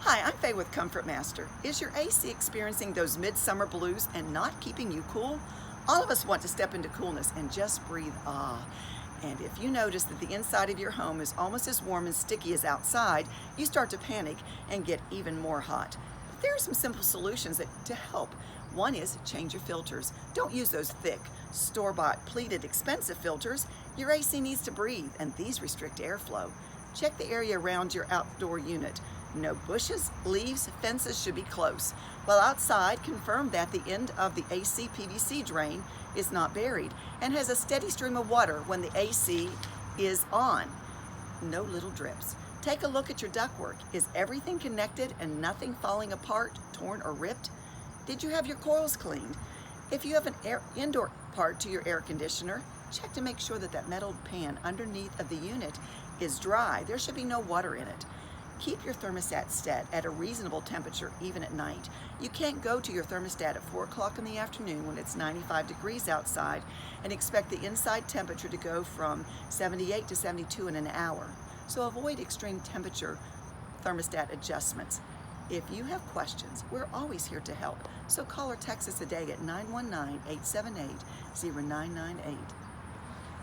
Hi, I'm Faye with Comfort Master. Is your AC experiencing those midsummer blues and not keeping you cool? All of us want to step into coolness and just breathe And if you notice that the inside of your home is almost as warm and sticky as outside, you start to panic and get even more hot. But there are some simple solutions to help. One is change your filters. Don't use those thick, store-bought, pleated, expensive filters. Your AC needs to breathe, and these restrict airflow. Check the area around your outdoor unit. No bushes, leaves, fences should be close. While outside, confirm that the end of the AC PVC drain is not buried and has a steady stream of water when the AC is on. No little drips. Take a look at your ductwork. Is everything connected and nothing falling apart, torn, or ripped? Did you have your coils cleaned? If you have an indoor part to your air conditioner, check to make sure that that metal pan underneath of the unit is dry. There should be no water in it. Keep your thermostat set at a reasonable temperature even at night. You can't go to your thermostat at 4 o'clock in the afternoon when it's 95 degrees outside and expect the inside temperature to go from 78 to 72 in an hour. So avoid extreme temperature thermostat adjustments. If you have questions, we're always here to help. So call or text us today at 919-878-0998.